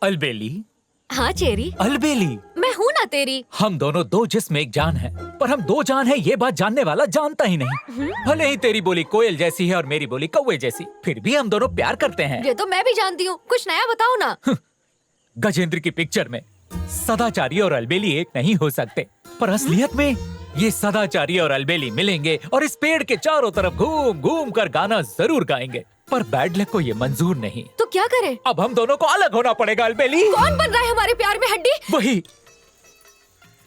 अलबेली। हाँ चेरी, अलबेली, मैं हूँ ना तेरी। हम दोनों दो जिस्म एक जान है, पर हम दो जान है ये बात जानने वाला जानता ही नहीं। भले ही तेरी बोली कोयल जैसी है और मेरी बोली कौवे जैसी, फिर भी हम दोनों प्यार करते हैं। ये तो मैं भी जानती हूँ, कुछ नया बताओ ना। गजेंद्र की पिक्चर में सदाचारी और अलबेली एक नहीं हो सकते, पर असलियत में ये सदाचारी और अलबेली मिलेंगे और इस पेड़ के चारों तरफ घूम घूम कर गाना जरूर गाएंगे। पर बैड लक को ये मंजूर नहीं। तो क्या करें? अब हम दोनों को अलग होना पड़ेगा अलबेली। कौन बन रहा है हमारे प्यार में हड्डी? वही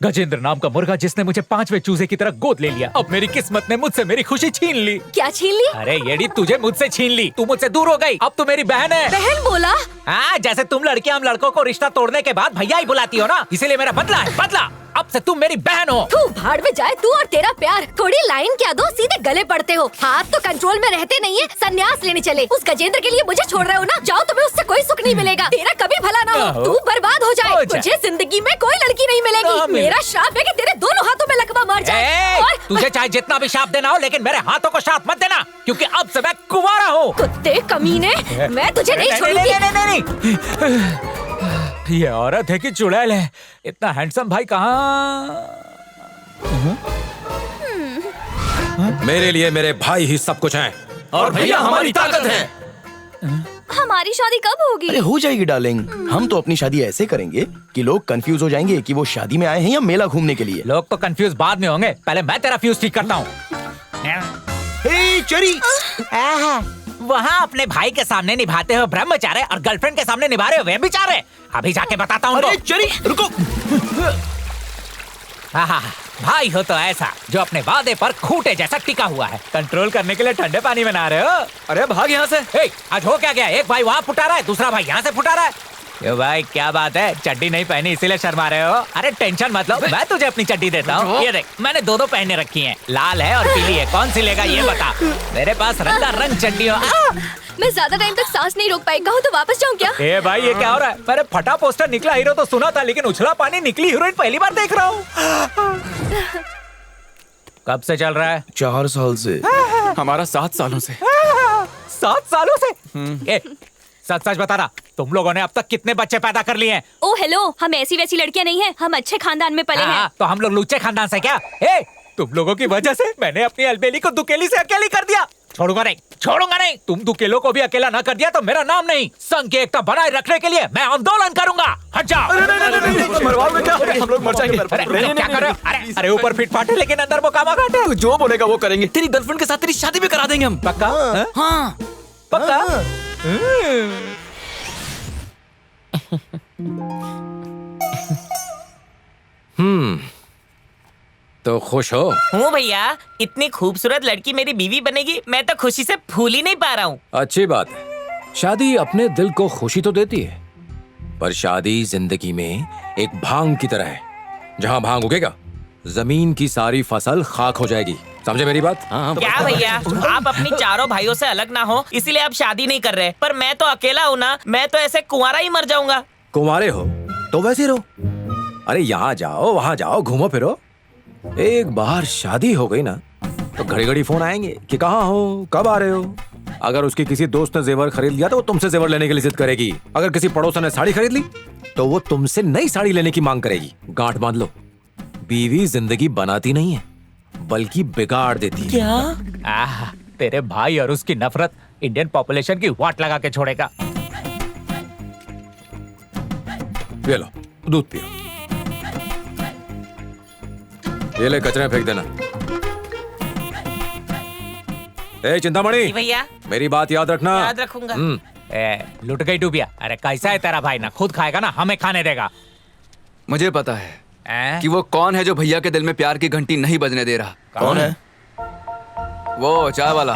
गजेंद्र नाम का मुर्गा जिसने मुझे 5वें चूजे की तरह गोद ले लिया। अब मेरी किस्मत ने मुझसे मेरी खुशी छीन ली। क्या छीन ली? अरे येडी, तुझे मुझसे छीन ली। तू मुझसे दूर हो गई, अब तू मेरी बहन है। बहन बोला? हाँ, जैसे तुम लड़कियां हम लड़कों को रिश्ता तोड़ने के बाद भैया ही बुलाती हो ना, इसीलिए मेरा बदला है, बदला। अब से तुम मेरी बहन हो। तू भाड़ में जाए, तू और तेरा प्यार। थोड़ी लाइन क्या दो, सीधे गले पड़ते हो। हाथ तो कंट्रोल में रहते नहीं है, संन्यास लेने चले। उस गजेंद्र के लिए मुझे छोड़ रहे हो ना? जाओ, तुम्हें उससे कोई सुख नहीं मिलेगा। तेरा कभी भला ना हो, तू बर्बाद हो जाए। तुझे जिंदगी में कोई लड़की नहीं मिलेगी। मेरा श्राप है कि तेरे दोनों हाथों में लकवा मार जाए। तुझे चाहे जितना भी श्राप देना हो, लेकिन मेरे हाथों को श्राप मत देना, क्योंकि अब से मैं कुंवारा हूँ। कुत्ते कमीने, मैं तुझे नहीं छोड़ूंगी। ये औरत है कि चुड़ैल है? इतना हैंडसम भाई कहाँ? मेरे लिए मेरे भाई ही सब कुछ हैं और भैया हमारी ताकत है। हमारी शादी कब होगी? अरे हो जाएगी डार्लिंग। हम तो अपनी शादी ऐसे करेंगे कि लोग कंफ्यूज हो जाएंगे कि वो शादी में आए हैं या मेला घूमने के लिए। लोग तो कंफ्यूज बाद में होंगे, पहले मैं तेरा फ्यूज ठीक करता हूँ। चरी, वहाँ अपने भाई के सामने निभाते हो ब्रह्मचार्य और गर्लफ्रेंड के सामने निभा रहे हो व्यभिचार्य। अभी जाके बताता हूँ। अरे चरी रुको। भाई हो तो ऐसा जो अपने वादे पर खूंटे जैसा टिका हुआ है। कंट्रोल करने के लिए ठंडे पानी में नहा रहे हो? अरे भाग यहाँ से। आज हो क्या गया? एक भाई वहाँ फुटा रहा है, दूसरा भाई यहाँ से फुटा रहा है। ये भाई क्या बात है, चड्डी नहीं पहनी इसीलिए शर्मा रहे हो? अरे टेंशन मत लो, मैं तुझे अपनी चड्डी देता हूँ। ये देख, मैंने दो पहने रखी हैं, लाल है और पीली है, कौन सी लेगा ये बता। मेरे पास रंगारंग चड्डी हो। मैं ज्यादा टाइम तक सांस नहीं रोक पाई, कहूँ तो वापस जाऊँ क्या? ए भाई, ये क्या हो रहा है? मैंने फटा पोस्टर निकला हीरो तो सुना था, लेकिन उछला पानी निकली हीरोइन पहली बार देख रहा हूँ। कब से चल रहा है? 4 साल से। हमारा 7 सालों से। 7 सालों से? सच सच बताना, तुम लोगों ने अब तक कितने बच्चे पैदा कर लिए हैं? ओ हेलो, हम ऐसी वैसी लड़कियां नहीं हैं, हम अच्छे खानदान में पले हैं। तो हम लोग लुच्चे खानदान से क्या? तुम लोगों की वजह से मैंने अपनी अलबेली को दुकेली से अकेली कर दिया। छोड़ूंगा नहीं, छोड़ूंगा नहीं। तुम दुकेलों को भी अकेला ना कर दिया तो मेरा नाम नहीं। संघ की एकता बनाए रखने के लिए मैं आंदोलन करूंगा। हट जाओ। हम लोग मर जाएंगे। क्या कर रहे हो? अरे ऊपर फिट फाट है, लेकिन अंदर वो कामा घाट है। तू जो बोलेगा वो करेंगे। तेरी गर्लफ्रेंड के साथ तेरी शादी भी करा देंगे हम। पक्का? हाँ पक्का? तो खुश हो? हूँ भैया, इतनी खूबसूरत लड़की मेरी बीवी बनेगी, मैं तो खुशी से फूल ही नहीं पा रहा हूँ। अच्छी बात है, शादी अपने दिल को खुशी तो देती है, पर शादी जिंदगी में एक भांग की तरह है। जहाँ भांग उगेगा, जमीन की सारी फसल खाक हो जाएगी। समझे मेरी बात? क्या भैया, आप अपनी चारों भाइयों से अलग ना हो, इसीलिए आप शादी नहीं कर रहे। पर मैं तो अकेला हूँ ना, मैं तो ऐसे कुंवारा ही मर जाऊंगा। कुंवारे हो तो वैसे रहो। अरे यहाँ जाओ वहाँ जाओ, घूमो फिरो। एक बार शादी हो गई ना तो घड़ी घड़ी फोन आएंगे कि कहाँ हो, कब आ रहे हो। अगर उसके किसी दोस्त ने जेवर खरीद लिया तो वो तुमसे जेवर लेने के लिए जिद करेगी। अगर किसी पड़ोसन ने साड़ी खरीद ली तो वो तुमसे नई साड़ी लेने की मांग करेगी। गांठ बांध लो, बीवी जिंदगी बनाती नहीं है बल्कि बिगाड़ देती है। क्या? तेरे भाई और उसकी नफरत इंडियन पॉपुलेशन की वाट लगा के छोड़ेगा। ये लो दूध पियो। ये ले कचरे में फेंक देना। ए चिंतामणि, भैया मेरी बात याद रखना। याद रखूंगा। लुट गई डूबिया। अरे कैसा है तेरा भाई, ना खुद खाएगा ना हमें खाने देगा। मुझे पता है कि वो कौन है जो भैया के दिल में प्यार की घंटी नहीं बजने दे रहा। कौन है? वो चाय वाला।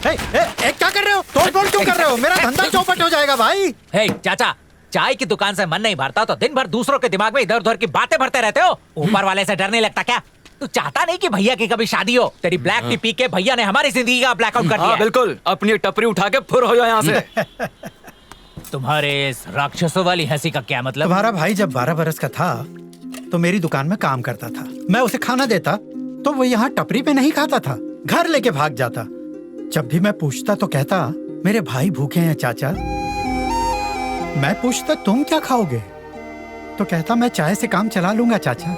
क्या कर रहे हो? तोड़-फोड़ क्यों कर रहे हो? मेरा धंधा चौपट हो जाएगा भाई। चाचा, चाय की दुकान से मन नहीं भरता तो दिन भर दूसरों के दिमाग में इधर उधर की बातें भरते रहते हो। ऊपर वाले से डर नहीं लगता क्या? तू चाहता नहीं कि भैया की कभी शादी हो? तेरी ब्लैक टी पी के भैया ने हमारी जिंदगी का ब्लैकआउट कर दिया। बिल्कुल, अपनी टपरी उठा के फुर हो जाओ यहाँ से। तुम्हारे इस राक्षसों वाली हंसी का क्या मतलब? तुम्हारा भाई जब 12 बरस का था तो मेरी दुकान में काम करता था। मैं उसे खाना देता तो वो यहाँ टपरी पे नहीं खाता था, घर लेके भाग जाता। जब भी मैं पूछता तो कहता मेरे भाई भूखे हैं चाचा। मैं पूछता तुम क्या खाओगे तो कहता मैं चाय से काम चला लूंगा चाचा।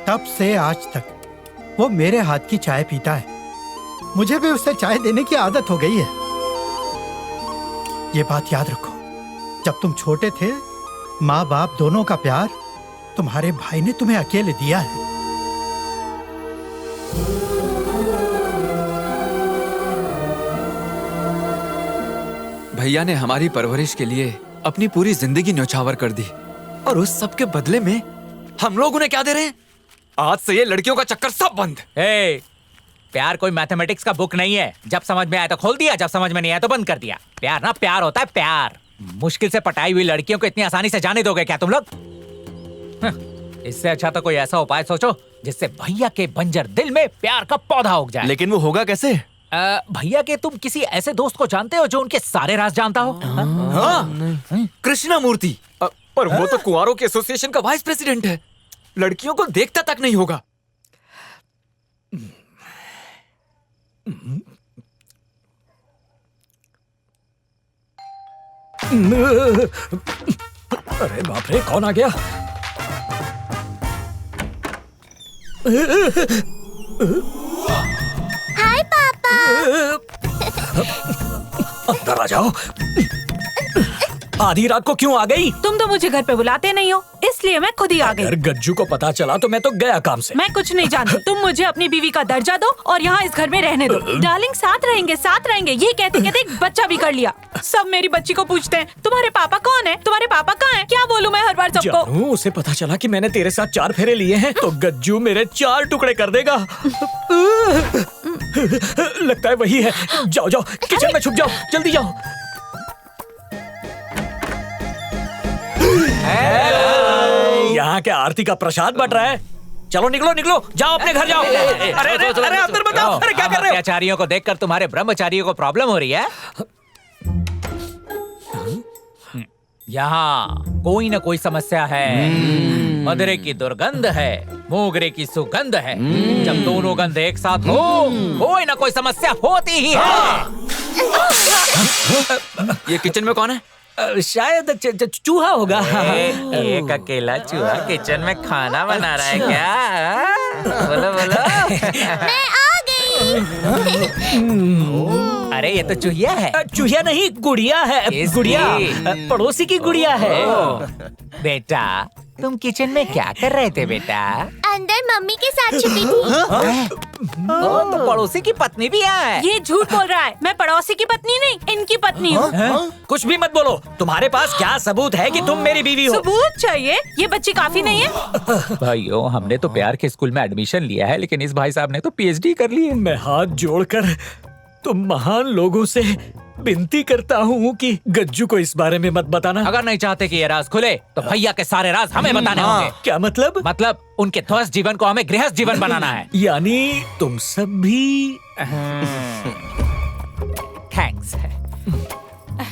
तब से आज तक वो मेरे हाथ की चाय पीता है। मुझे भी उसे चाय देने की आदत हो गई है। ये बात याद रखो, जब तुम छोटे थे माँ बाप दोनों का प्यार तुम्हारे भाई ने तुम्हें अकेले दिया है। भैया ने हमारी परवरिश के लिए अपनी पूरी जिंदगी न्यौछावर कर दी, और उस सब के बदले में हम लोग उन्हें क्या दे रहे हैं? आज से ये लड़कियों का चक्कर सब बंद। प्यार कोई मैथमेटिक्स का बुक नहीं है। जब समझ में आया तो खोल दिया, जब समझ में नहीं आया तो बंद कर दिया। प्यार ना प्यार होता है प्यार। मुश्किल से पटाई हुई लड़कियों को इतनी आसानी से जाने दोगे क्या तुम लोग? इससे अच्छा तो कोई ऐसा उपाय सोचो जिससे भैया के बंजर दिल में प्यार का पौधा उग जाए। लेकिन वो होगा कैसे? भैया के तुम किसी ऐसे दोस्त को जानते हो जो उनके सारे राज जानता हो? कृष्णा मूर्ति। पर वो तो कुंवारों के एसोसिएशन का वाइस प्रेसिडेंट है। लड़कियों को देखता तक नहीं होगा। अरे बाप रे, कौन आ गया? हाय पापा। अंदर आ जाओ। आधी रात को क्यों आ गई? तुम तो मुझे घर पे बुलाते नहीं हो, इसलिए मैं खुद ही आ गई। अगर गज्जू को पता चला तो मैं तो गया काम से। मैं कुछ नहीं जानती। तुम मुझे अपनी बीवी का दर्जा दो और यहाँ इस घर में रहने दो। डार्लिंग साथ रहेंगे ये कहते कहते एक बच्चा भी कर लिया। सब मेरी बच्ची को पूछते हैं तुम्हारे पापा कौन है, तुम्हारे पापा कहाँ हैं? क्या बोलूं मैं हर बार सबको? जानू, उसे पता चला कि मैंने तेरे साथ 4 फेरे लिए हैं तो गज्जू मेरे 4 टुकड़े कर देगा। लगता है वही है। जाओ जाओ किचन में छुप जाओ, जल्दी जाओ। यहाँ क्या आरती का प्रसाद बट रहा है? चलो निकलो निकलो, जाओ अपने घर जाओ। अरे अंदर बताओ, अरे क्या कर रहे हो? अत्याचारियों को देखकर तुम्हारे ब्रह्मचारियों को प्रॉब्लम हो रही है? यहाँ कोई न कोई समस्या है। मदरे की दुर्गंध है, मोगरे की सुगंध है। जब दोनों गंध एक साथ हो कोई न कोई समस्या होती ही है। ये किचन में कौन है? शायद चूहा होगा। एक अकेला चूहा किचन में खाना बना रहा है क्या? बोलो बोलो। मैं आ गई। अरे ये तो चूहिया है। चूहिया नहीं, गुड़िया है। किसकी? गुड़िया पड़ोसी की गुड़िया है। बेटा तुम किचन में क्या कर रहे थे बेटा? अंदर मम्मी के साथ छुपी थी। तो पड़ोसी की पत्नी भी है। ये झूठ बोल रहा है। मैं पड़ोसी की पत्नी नहीं, इनकी पत्नी हूँ। कुछ भी मत बोलो। तुम्हारे पास क्या सबूत है कि तुम मेरी बीवी हो? सबूत चाहिए? ये बच्ची काफी नहीं है? भाइयों हमने तो प्यार के स्कूल में एडमिशन लिया है, लेकिन इस भाई साहब ने तो पीएचडी कर ली है। मैं हाथ जोड़कर तुम महान लोगों से विनती करता हूँ कि गज्जू को इस बारे में मत बताना। अगर नहीं चाहते कि ये राज खुले तो भैया के सारे राज हमें बताने होंगे। क्या मतलब? मतलब उनके ध्वस्त जीवन को हमें गृहस्थ जीवन बनाना है। यानी तुम सब भी? थैंक्स।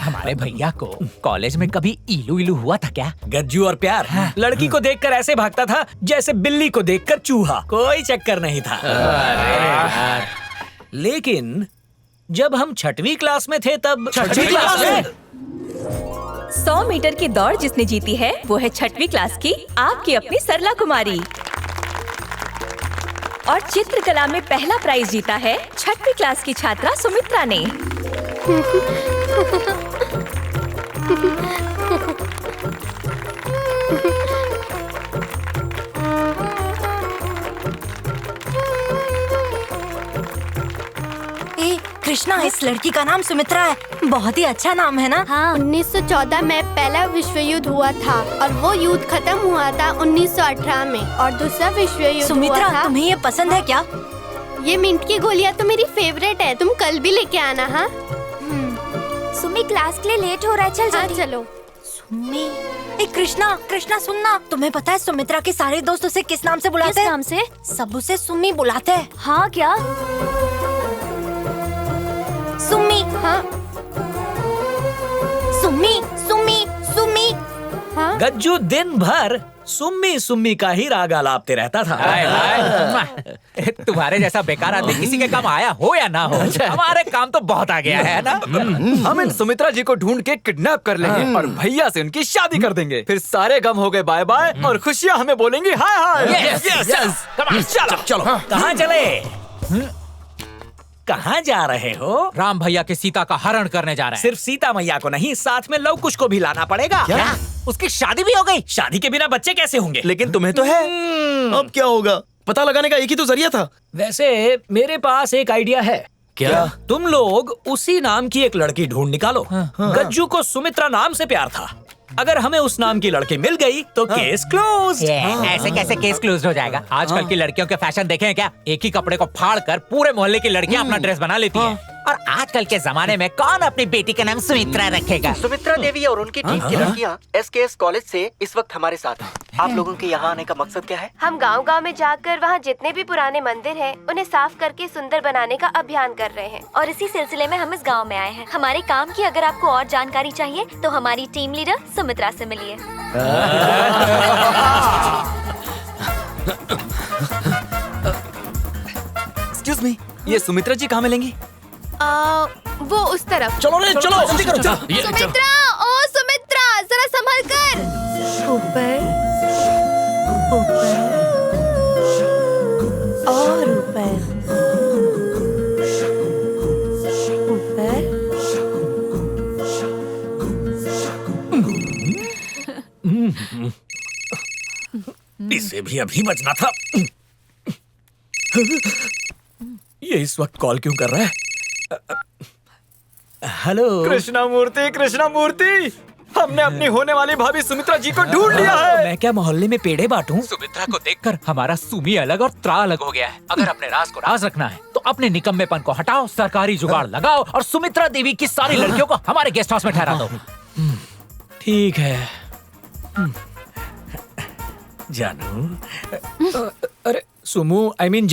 हमारे भैया को कॉलेज में कभी इलू इलू हुआ था क्या? गज्जू और प्यार लड़की को देखकर ऐसे भागता था जैसे बिल्ली को देखकर चूहा। कोई चक्कर नहीं था। लेकिन जब हम 6वीं क्लास में थे तब 6वीं क्लास में 100 मीटर की दौड़ जिसने जीती है वो है 6वीं क्लास की आपकी अपनी सरला कुमारी। और चित्रकला में पहला प्राइज जीता है 6वीं क्लास की छात्रा सुमित्रा ने। कृष्णा, इस लड़की का नाम सुमित्रा है। बहुत ही अच्छा नाम है ना? हाँ, 1914 में पहला विश्व युद्ध हुआ था और वो युद्ध खत्म हुआ था 1918 में और दूसरा विश्व युद्ध सुमित्रा, हुआ था। तुम्हें ये पसंद है क्या? ये मिंट की गोलियां तो मेरी फेवरेट है। तुम कल भी लेके आना। हाँ सुमी, क्लास के लिए लेट हो रहा है, चल जल्दी। चलो। सुमी, कृष्णा सुनना, तुम्हें पता है सुमित्रा के सारे दोस्त उसे किस नाम से बुलाते हैं? किस नाम से? सब उसे सुमी बुलाते हैं। हाँ क्या? सुमी। हाँ सुमी। हाँ गज्जू दिन भर सुम्मी सुम्मी का ही राग आलापते रहता था। हाय हाय। तुम्हारे जैसा बेकार आदमी किसी के काम आया हो या ना हो, हमारे काम तो बहुत आ गया है ना। हम इन सुमित्रा जी को ढूंढ के किडनैप कर लेंगे और भैया से उनकी शादी कर देंगे। फिर सारे गम हो गए बाय बाय और खुशियां हमें बोलेंगी हाय हाय। चलो कहाँ चले? कहाँ जा रहे हो? राम भैया के सीता का हरण करने जा रहे हैं। सिर्फ सीता मैया को नहीं, साथ में लव कुश को भी लाना पड़ेगा। क्या? उसकी शादी भी हो गई? शादी के बिना बच्चे कैसे होंगे? लेकिन तुम्हें तो है। अब क्या होगा? पता लगाने का एक ही तो जरिया था। वैसे मेरे पास एक आइडिया है। क्या? तुम लोग उसी नाम की एक लड़की ढूंढ निकालो। गज्जू को सुमित्रा नाम से प्यार था। अगर हमें उस नाम की लड़की मिल गई तो केस क्लोज। ऐसे कैसे केस क्लोज हो जाएगा? आजकल की लड़कियों के फैशन देखे हैं क्या? एक ही कपड़े को फाड़ कर पूरे मोहल्ले की लड़कियां अपना ड्रेस बना लेती हैं। और आजकल के जमाने में कौन अपनी बेटी का नाम सुमित्रा रखेगा? सुमित्रा देवी और उनकी टीम की लड़कियां SKS कॉलेज से इस वक्त हमारे साथ हैं। आप लोगों के यहाँ आने का मकसद क्या है? हम गांव-गांव में जाकर वहाँ जितने भी पुराने मंदिर हैं, उन्हें साफ करके सुंदर बनाने का अभियान कर रहे हैं। और इसी सिलसिले में हम इस गांव में आए हैं। हमारे काम की अगर आपको और जानकारी चाहिए तो हमारी टीम लीडर सुमित्रा से मिलिए। एक्सक्यूज मी, ये सुमित्रा जी कहाँ मिलेंगी? वो उस तरफ। चलो रे चलो, जल्दी करो। सुमित्रा, ओ सुमित्रा, जरा संभल कर। ऊपर, ऊपर और ऊपर, ऊपर। इसे भी अभी बचना था। ये इस वक्त कॉल क्यों कर रहा है? हेलो कृष्णा मूर्ति, हमने अपनी होने वाली भाभी सुमित्रा जी को ढूंढ लिया है। मैं क्या मोहल्ले में पेड़े बांटूं? सुमित्रा को देखकर हमारा सुमी अलग और त्रा अलग हो गया है। अगर अपने राज को राज रखना है तो अपने निकम्मेपन को हटाओ, सरकारी जुगाड़ लगाओ और सुमित्रा देवी की सारी लड़कियों को हमारे गेस्ट हाउस में ठहरा दो। ठीक है जानू। अरे सुमू, I mean